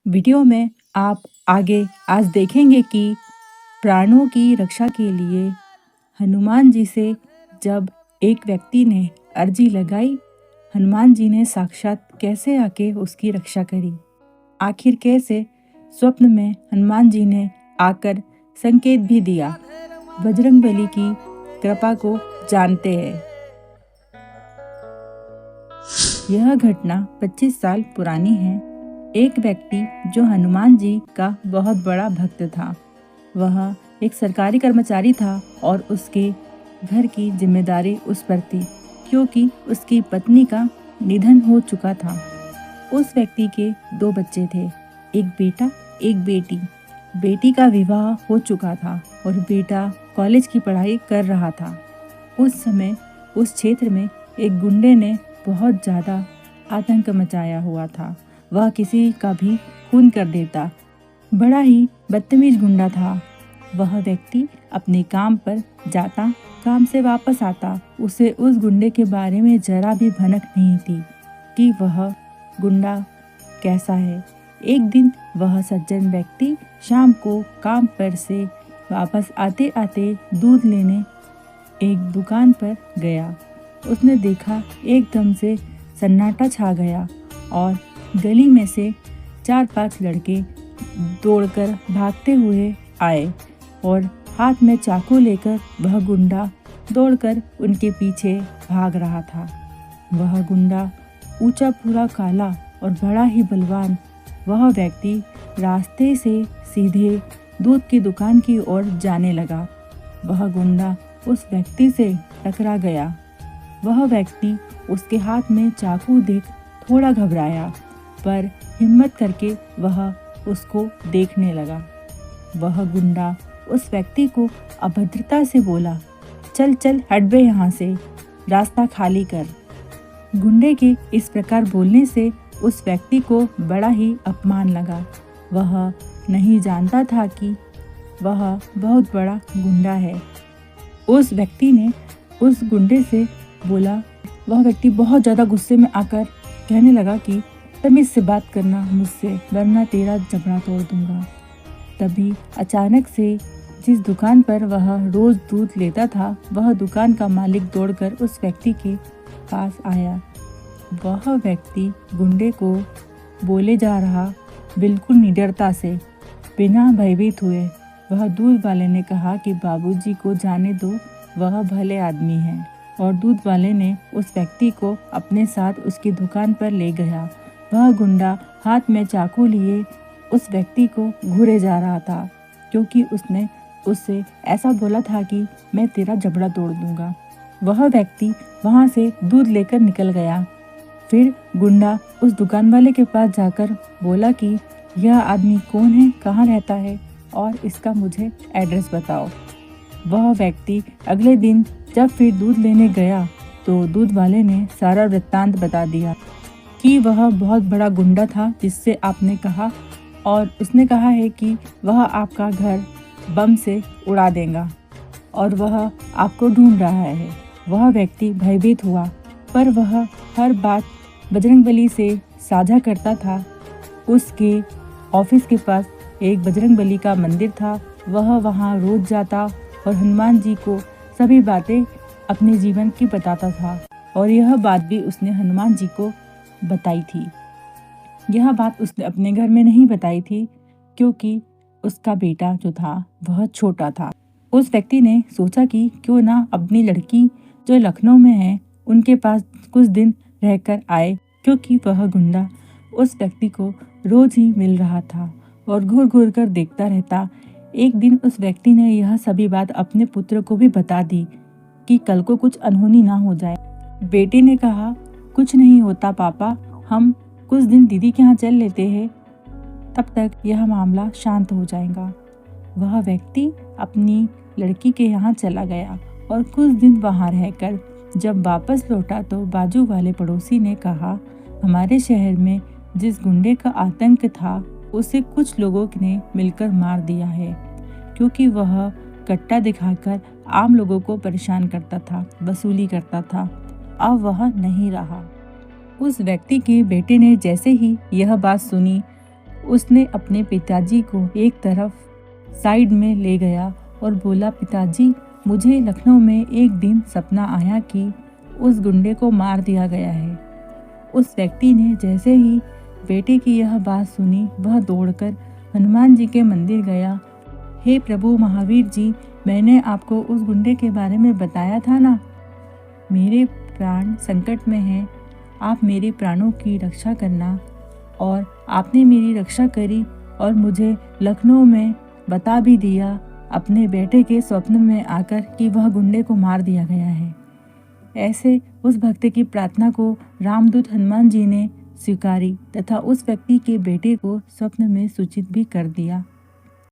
Video में आप आगे आज देखेंगे कि प्राणों की रक्षा के लिए हनुमान जी से जब एक व्यक्ति ने अर्जी लगाई, हनुमान जी ने साक्षात कैसे आके उसकी रक्षा करी। आखिर कैसे स्वप्न में हनुमान जी ने आकर संकेत भी दिया। बजरंगबली की कृपा को जानते हैं। यह घटना 25 साल पुरानी है। एक व्यक्ति जो हनुमान जी का बहुत बड़ा भक्त था, वह एक सरकारी कर्मचारी था और उसके घर की जिम्मेदारी उस पर थी, क्योंकि उसकी पत्नी का निधन हो चुका था। उस व्यक्ति के 2 बच्चे थे, एक बेटा एक बेटी। बेटी का विवाह हो चुका था और बेटा कॉलेज की पढ़ाई कर रहा था। उस समय उस क्षेत्र में एक गुंडे ने बहुत ज़्यादा आतंक मचाया हुआ था। वह किसी का भी खून कर देता। बड़ा ही बदतमीज गुंडा था। वह व्यक्ति अपने काम पर जाता, काम से वापस आता, उसे उस गुंडे के बारे में जरा भी भनक नहीं थी कि वह गुंडा कैसा है। एक दिन वह सज्जन व्यक्ति शाम को काम पर से वापस आते आते दूध लेने एक दुकान पर गया। उसने देखा एकदम से सन्नाटा छा गया और गली में से 4-5 लड़के दौड़कर भागते हुए आए और हाथ में चाकू लेकर वह गुंडा दौड़कर उनके पीछे भाग रहा था। वह गुंडा ऊंचा, पूरा काला और बड़ा ही बलवान। वह व्यक्ति रास्ते से सीधे दूध की दुकान की ओर जाने लगा। वह गुंडा उस व्यक्ति से टकरा गया। वह व्यक्ति उसके हाथ में चाकू देख थोड़ा घबराया, पर हिम्मत करके वह उसको देखने लगा। वह गुंडा उस व्यक्ति को अभद्रता से बोला, चल चल हट बे यहाँ से, रास्ता खाली कर। गुंडे के इस प्रकार बोलने से उस व्यक्ति को बड़ा ही अपमान लगा। वह नहीं जानता था कि वह बहुत बड़ा गुंडा है। उस व्यक्ति ने उस गुंडे से बोला। वह व्यक्ति बहुत ज़्यादा गुस्से में आकर कहने लगा कि तमीज़ से बात करना मुझसे, वरना तेरा जबड़ा तोड़ दूंगा। तभी अचानक से जिस दुकान पर वह रोज़ दूध लेता था, वह दुकान का मालिक दौड़कर उस व्यक्ति के पास आया। वह व्यक्ति गुंडे को बोले जा रहा, बिल्कुल निडरता से, बिना भयभीत हुए। वह दूध वाले ने कहा कि बाबूजी को जाने दो, वह भले आदमी हैं। और दूध वाले ने उस व्यक्ति को अपने साथ उसकी दुकान पर ले गया। वह गुंडा हाथ में चाकू लिए उस व्यक्ति को घूरे जा रहा था, क्योंकि उसने उससे ऐसा बोला था कि मैं तेरा जबड़ा तोड़ दूंगा। वह व्यक्ति वहां से दूध लेकर निकल गया। फिर गुंडा उस दुकान वाले के पास जाकर बोला कि यह आदमी कौन है, कहाँ रहता है और इसका मुझे एड्रेस बताओ। वह व्यक्ति अगले दिन जब फिर दूध लेने गया तो दूध वाले ने सारा वृत्तांत बता दिया कि वह बहुत बड़ा गुंडा था जिससे आपने कहा, और उसने कहा है कि वह आपका घर बम से उड़ा देगा और वह आपको ढूंढ रहा है। वह व्यक्ति भयभीत हुआ, पर वह हर बात बजरंगबली से साझा करता था। उसके ऑफिस के पास एक बजरंगबली का मंदिर था। वह वहाँ रोज जाता और हनुमान जी को सभी बातें अपने जीवन की बताता था, और यह बात भी उसने हनुमान जी को बताई थी। यह बात उसने अपने घर में नहीं बताई थी, क्योंकि उसका बेटा जो था वह छोटा था। उस व्यक्ति ने सोचा कि क्यों ना अपनी लड़की जो लखनऊ में है उनके पास कुछ दिन रहकर आए, क्योंकि वह गुंडा उस व्यक्ति को रोज ही मिल रहा था और घूर घूर कर देखता रहता। एक दिन उस व्यक्ति ने यह सभी बात अपने पुत्र को भी बता दी कि कल को कुछ अनहोनी ना हो जाए। बेटे ने कहा, कुछ नहीं होता पापा, हम कुछ दिन दीदी के यहाँ चल लेते हैं, तब तक यह मामला शांत हो जाएगा। वह व्यक्ति अपनी लड़की के यहाँ चला गया और कुछ दिन वहाँ रहकर जब वापस लौटा तो बाजू वाले पड़ोसी ने कहा, हमारे शहर में जिस गुंडे का आतंक था उसे कुछ लोगों ने मिलकर मार दिया है, क्योंकि वह कट्टा दिखाकर आम लोगों को परेशान करता था, वसूली करता था। अब वह नहीं रहा। उस व्यक्ति के बेटे ने जैसे ही यह बात सुनी, उसने अपने पिताजी को एक तरफ साइड में ले गया और बोला, पिताजी, मुझे लखनऊ में एक दिन सपना आया कि उस गुंडे को मार दिया गया है। उस व्यक्ति ने जैसे ही बेटे की यह बात सुनी, वह दौड़कर हनुमान जी के मंदिर गया। हे प्रभु महावीर जी, मैंने आपको उस गुंडे के बारे में बताया था ना, मेरे प्राण संकट में हैं, आप मेरे प्राणों की रक्षा करना। और आपने मेरी रक्षा करी और मुझे लखनऊ में बता भी दिया अपने बेटे के स्वप्न में आकर कि वह गुंडे को मार दिया गया है। ऐसे उस भक्त की प्रार्थना को रामदूत हनुमान जी ने स्वीकारी तथा उस व्यक्ति के बेटे को स्वप्न में सूचित भी कर दिया।